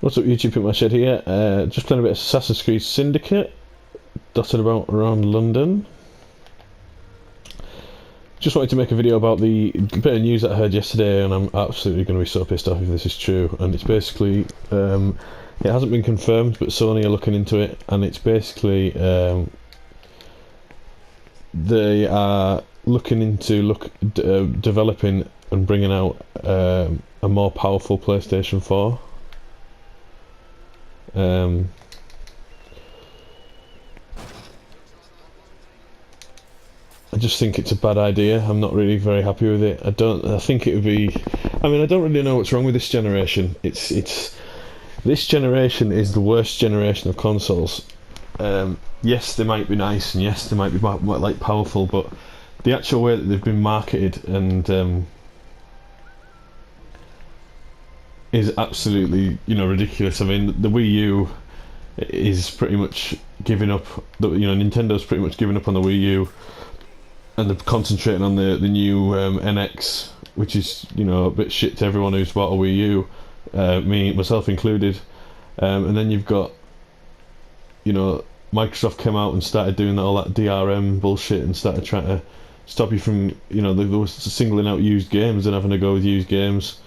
What's up YouTube, Pit My Shed here, just playing a bit of Assassin's Creed Syndicate, dotted about around London. Just wanted to make a video about the bit of news that I heard yesterday, and I'm absolutely going to be so pissed off if this is true. And it's basically, it hasn't been confirmed, but Sony are looking into it, and it's basically, they are looking into developing and bringing out a more powerful PlayStation 4. I just think it's a bad idea. I'm not really very happy with it. I think it would be. I mean, I don't really know what's wrong with this generation. This generation is the worst generation of consoles. Yes, they might be nice, and yes, they might be like powerful, but the actual way that they've been marketed and is absolutely, ridiculous. I mean, the Wii U is pretty much giving up. Nintendo's pretty much giving up on the Wii U, and they're concentrating on the new NX, which is a bit shit to everyone who's bought a Wii U, me myself included. And then you've got, Microsoft came out and started doing all that DRM bullshit and started trying to stop you from, they were singling out used games and having to go with used games.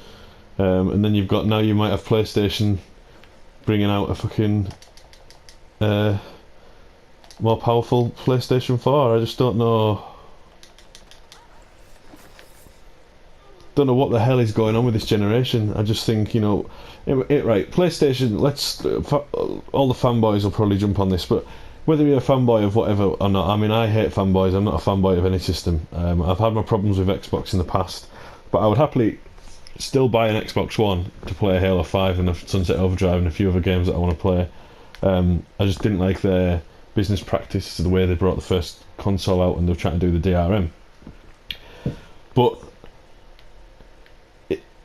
And then now you might have PlayStation bringing out a fucking more powerful PlayStation 4. I just don't know what the hell is going on with this generation. I just think, right, PlayStation, all the fanboys will probably jump on this, but whether you're a fanboy of whatever or not, I mean, I hate fanboys. I'm not a fanboy of any system. I've had my problems with Xbox in the past, but I would happily still buy an Xbox One to play Halo 5 and Sunset Overdrive and a few other games that I want to play. I just didn't like their business practice, the way they brought the first console out and they were trying to do the DRM. But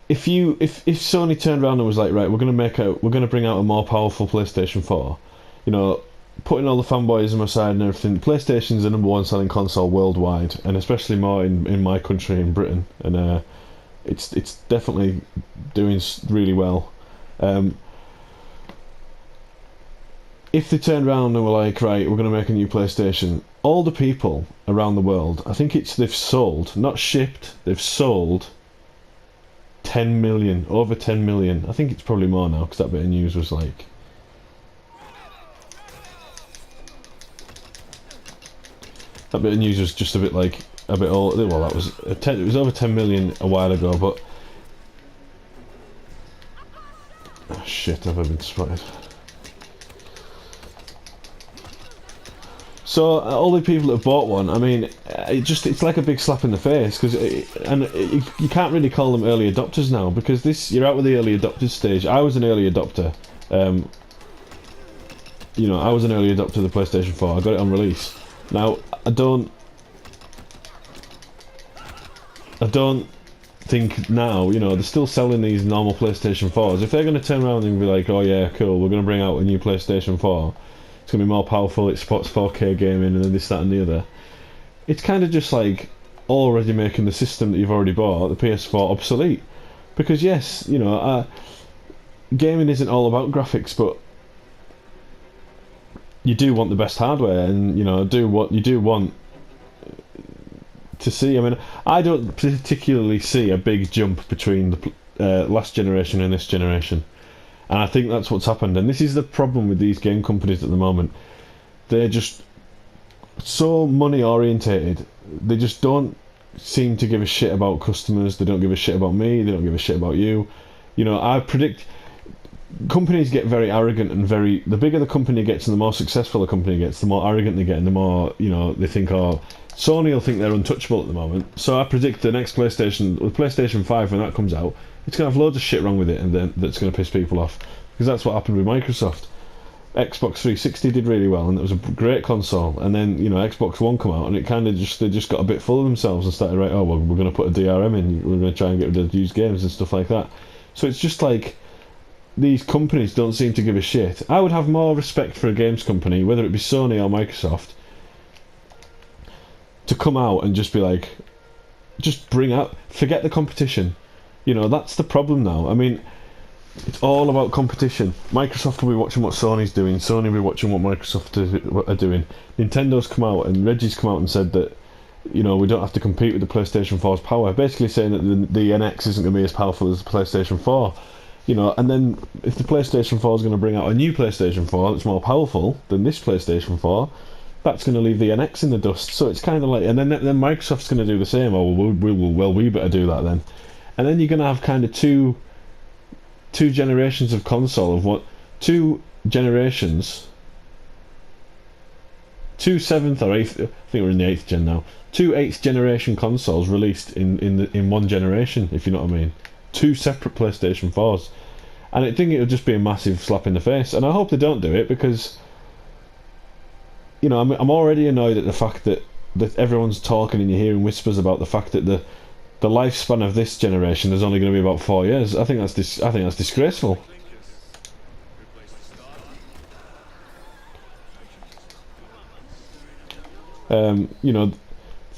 if Sony turned around and was like, right, we're going to bring out a more powerful PlayStation 4, putting all the fanboyism aside and everything, PlayStation's the number one selling console worldwide, and especially more in my country, in Britain, and it's definitely doing really well. If they turned around and were like, right, we're going to make a new PlayStation, all the people around the world, I think they've sold, not shipped, they've sold 10 million, over 10 million. I think it's probably more now, because that bit of news was like, that bit of news was just a bit old. Well, it was over 10 million a while ago, but oh, shit, I've been spotted. So all the people that have bought one, I mean, it's like a big slap in the face, because you can't really call them early adopters now, because you're out with the early adopters stage. I was an early adopter. I was an early adopter of the PlayStation 4. I got it on release. Now I don't think now, they're still selling these normal PlayStation 4s. If they're going to turn around and be like, oh yeah, cool, we're going to bring out a new PlayStation 4, it's going to be more powerful, it supports 4K gaming and then this, that and the other, it's kind of just like already making the system that you've already bought, the PS4, obsolete. Because yes, gaming isn't all about graphics, but you do want the best hardware, and you do want to see. I mean, I don't particularly see a big jump between the last generation and this generation, and I think that's what's happened. And this is the problem with these game companies at the moment. They're just so money orientated. They just don't seem to give a shit about customers. They don't give a shit about me. They don't give a shit about you. I predict companies get very arrogant and the bigger the company gets and the more successful the company gets, the more arrogant they get and the more, they think, oh, Sony will think they're untouchable at the moment. So I predict the next PlayStation, with PlayStation 5, when that comes out, it's going to have loads of shit wrong with it, and then that's going to piss people off. Because that's what happened with Microsoft. Xbox 360 did really well, and it was a great console, and then, Xbox One come out, and it kind of they just got a bit full of themselves and started, right, oh, well, we're going to put a DRM in, we're going to try and get rid of used games and stuff like that. So it's just like, these companies don't seem to give a shit. I would have more respect for a games company, whether it be Sony or Microsoft, to come out and just be like, just forget the competition. That's the problem now. I mean, It's all about competition. Microsoft will be watching what Sony's doing. Sony will be watching what Microsoft are doing. Nintendo's come out and Reggie's come out and said that, you know, we don't have to compete with the PlayStation 4's power. Basically saying that the NX isn't going to be as powerful as the PlayStation 4. You know, and then if the PlayStation 4 is going to bring out a new PlayStation 4 that's more powerful than this PlayStation 4, that's going to leave the NX in the dust. So it's kind of like, and then Microsoft's going to do the same. Oh, we better do that then. And then you're going to have kind of two generations of console of what, two generations, two seventh or eighth, I think we're in the 8th gen now, two 8th generation consoles released in one generation, if you know what I mean. Two separate PlayStation 4s. And I think it would just be a massive slap in the face. And I hope they don't do it, because, you know, I'm already annoyed at the fact that everyone's talking and you're hearing whispers about the fact that the lifespan of this generation is only going to be about 4 years. I think that's disgraceful. You know,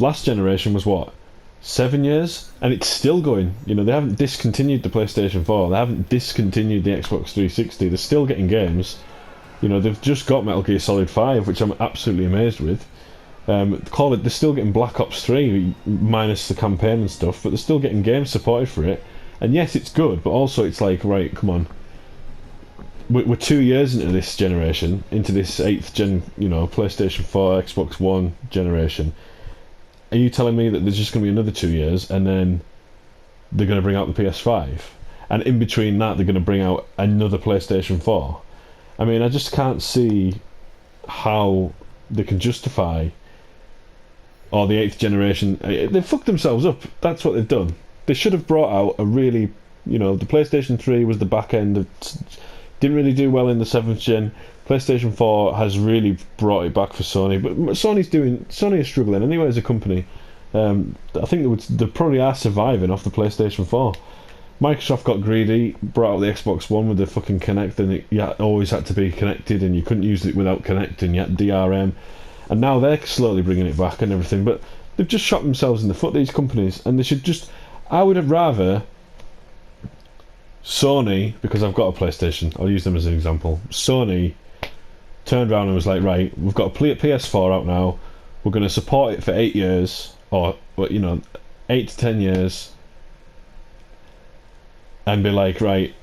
last generation was what, 7 years, and it's still going. You know, they haven't discontinued the PlayStation 4. They haven't discontinued the Xbox 360. They're still getting games. You know, they've just got Metal Gear Solid 5, which I'm absolutely amazed with. They're still getting Black Ops 3 minus the campaign and stuff, but they're still getting games supported for it. And yes, it's good, but also it's like, right, come on, we're 2 years into this generation, into this 8th gen, you know, PlayStation 4, Xbox One generation. Are you telling me that there's just going to be another 2 years and then they're going to bring out the PS5, and in between that they're going to bring out another PlayStation 4? I mean, I just can't see how they can justify, or the 8th generation. They've fucked themselves up. That's what they've done. They should have brought out a really, you know, the PlayStation 3 was the back end. Didn't really do well in the 7th gen. PlayStation 4 has really brought it back for Sony, but Sony is struggling anyway as a company. I think they probably are surviving off the PlayStation 4. Microsoft got greedy, brought out the Xbox One with the fucking Kinect, and it always had to be connected, and you couldn't use it without connecting. You had DRM, and now they're slowly bringing it back and everything. But they've just shot themselves in the foot, these companies, and they should just. I would have rather Sony, because I've got a PlayStation. I'll use them as an example. Sony turned around and was like, right, we've got a PS4 out now. We're going to support it for 8 years, or you know, 8 to 10 years. And be like, right,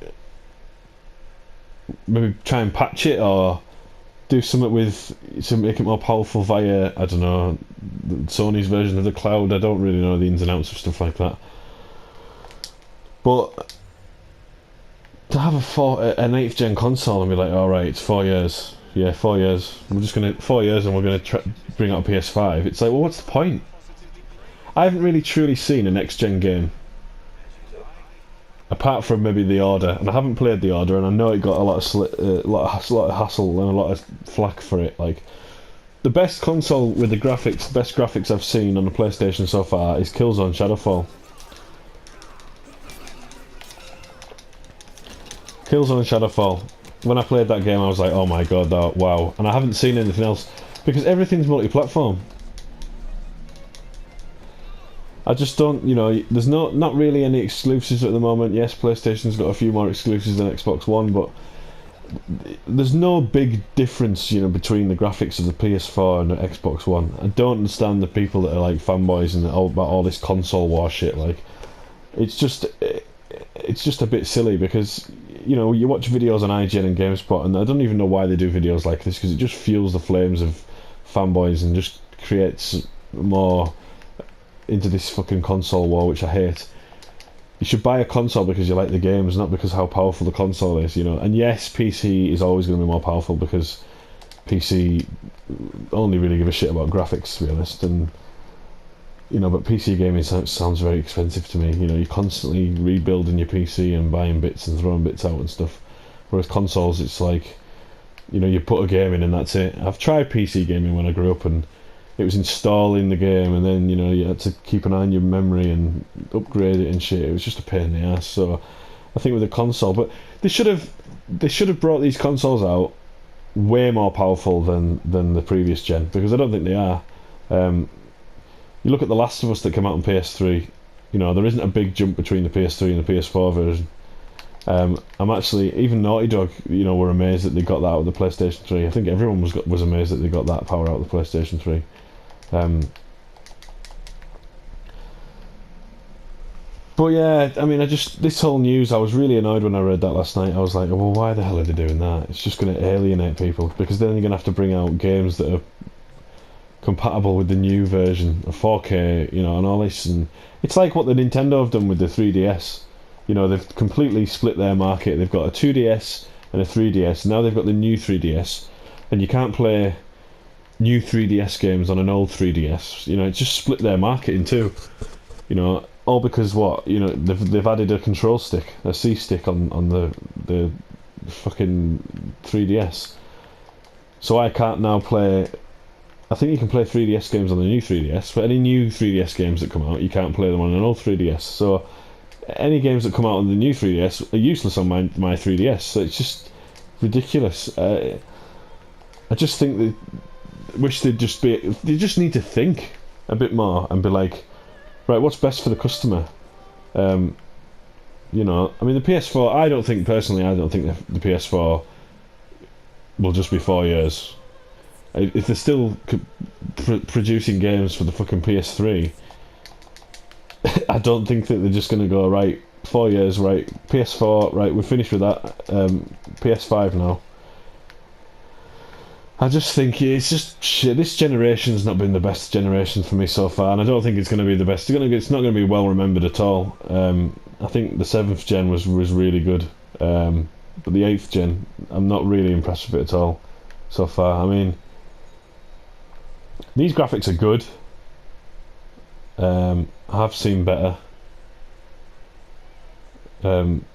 maybe try and patch it or do something to make it more powerful via, I don't know, Sony's version of the cloud. I don't really know the ins and outs of stuff like that. But to have an 8th gen console and be like, all right, it's 4 years. Yeah, 4 years. We're just gonna 4 years and we're gonna bring out a PS5. It's like, well, what's the point? I haven't really truly seen a next gen game, apart from maybe The Order, and I haven't played The Order, and I know it got a lot of hassle and a lot of flack for it. Like, the best console with the graphics, best graphics I've seen on the PlayStation so far is Killzone Shadowfall. Killzone Shadowfall. When I played that game, I was like, oh my god, wow. And I haven't seen anything else, because everything's multi-platform. I just don't, you know, there's not really any exclusives at the moment. Yes, PlayStation's got a few more exclusives than Xbox One, but there's no big difference, you know, between the graphics of the PS4 and the Xbox One. I don't understand the people that are like fanboys and about all this console war shit. Like, it's just a bit silly, because, you know, you watch videos on IGN and GameSpot, and I don't even know why they do videos like this, because it just fuels the flames of fanboys and just creates more into this fucking console war, which I hate. You should buy a console because you like the games, not because how powerful the console is, you know. And yes, PC is always going to be more powerful, because PC only really give a shit about graphics, to be honest. And, you know, but PC gaming sounds very expensive to me. You know, you're constantly rebuilding your PC and buying bits and throwing bits out and stuff. Whereas consoles, it's like, you know, you put a game in and that's it. I've tried PC gaming when I grew up, and it was installing the game, and then, you know, you had to keep an eye on your memory and upgrade it and shit. It was just a pain in the ass. So I think with a console, but they should have brought these consoles out way more powerful than the previous gen, because I don't think they are. You look at The Last of Us that came out on PS3. You know, there isn't a big jump between the PS3 and the PS4 version. I'm actually, even Naughty Dog, were amazed that they got that out of the PlayStation 3. I think everyone was amazed that they got that power out of the PlayStation 3. But yeah, I mean, this whole news, I was really annoyed when I read that last night. I was like, well, why the hell are they doing that? It's just going to alienate people, because then you're going to have to bring out games that are compatible with the new version of 4K, and all this. And it's like what the Nintendo have done with the 3DS. They've completely split their market. They've got a 2DS and a 3DS. Now they've got the new 3DS, and you can't play new 3DS games on an old 3DS. It's just split their market in two. All because what? They've added a control stick, a C stick on the fucking 3DS. So I can't now play. I think you can play 3DS games on the new 3DS, but any new 3DS games that come out, you can't play them on an old 3DS. So any games that come out on the new 3DS are useless on my 3DS. So it's just ridiculous. I just think wish they'd just be. They just need to think a bit more and be like, right, what's best for the customer? I mean, the PS4. I don't think the PS4 will just be 4 years. If they're still producing games for the fucking PS3, I don't think that they're just going to go, right, 4 years, right, PS4, right, we're finished with that, PS5 now. I just think it's just shit. This generation's not been the best generation for me so far, and I don't think it's going to be the best. It's not going to be well remembered at all. I think the 7th gen was really good, but the 8th gen, I'm not really impressed with it at all so far. I mean, these graphics are good. I have seen better. Grand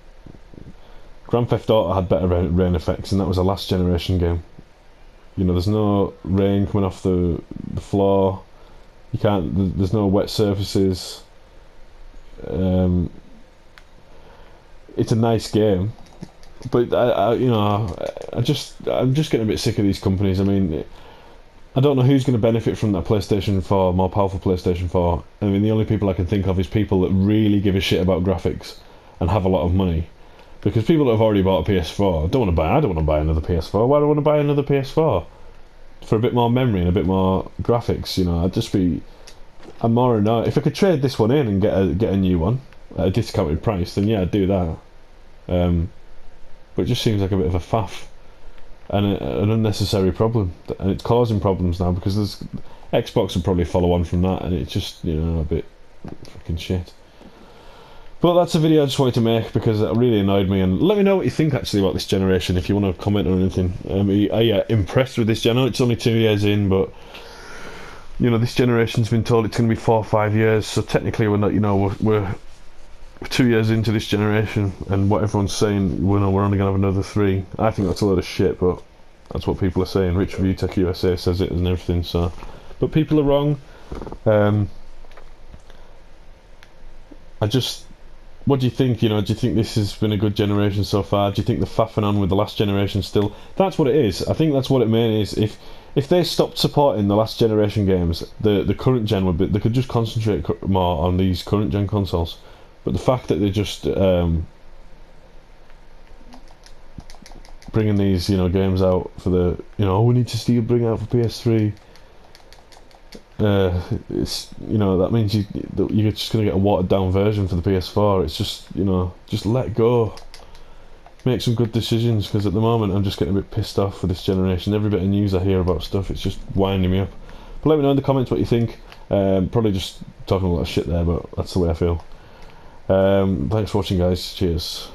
Theft Auto had better rain effects, and that was a last generation game. There's no rain coming off the floor. You can't. There's no wet surfaces. It's a nice game, but I'm just getting a bit sick of these companies. I mean, I don't know who's going to benefit from that PlayStation 4, more powerful PlayStation 4. I mean, the only people I can think of is people that really give a shit about graphics and have a lot of money. Because people that have already bought a PS4 I don't want to buy another PS4. Why do I want to buy another PS4? For a bit more memory and a bit more graphics, I'm more annoyed. If I could trade this one in and get a new one at a discounted price, then yeah, I'd do that. But it just seems like a bit of a faff and an unnecessary problem, and it's causing problems now because Xbox will probably follow on from that, and it's just a bit fucking shit. But that's a video I just wanted to make because it really annoyed me, and let me know what you think actually about this generation if you want to comment or anything. Are you impressed with this gen? I know it's only 2 years in, but this generation's been told it's going to be 4 or 5 years, so technically we're not. We're 2 years into this generation, and what everyone's saying, we're only going to have another 3. I think that's a load of shit, but that's what people are saying. Rich Review Tech USA says it and everything. So, but people are wrong. What do you think? Do you think this has been a good generation so far? Do you think they're faffing on with the last generation still? That's what it is. I think that's what it mainly is. If they stopped supporting the last generation games, the current gen would be. They could just concentrate more on these current gen consoles. But the fact that they're just bringing these, games out for the, we need to still bring out for PS3. It's that means you're just gonna get a watered down version for the PS4. It's just just let go, make some good decisions, because at the moment I'm just getting a bit pissed off with this generation. Every bit of news I hear about stuff, it's just winding me up. But let me know in the comments what you think. Probably just talking a lot of shit there, but that's the way I feel. Thanks for watching, guys. Cheers.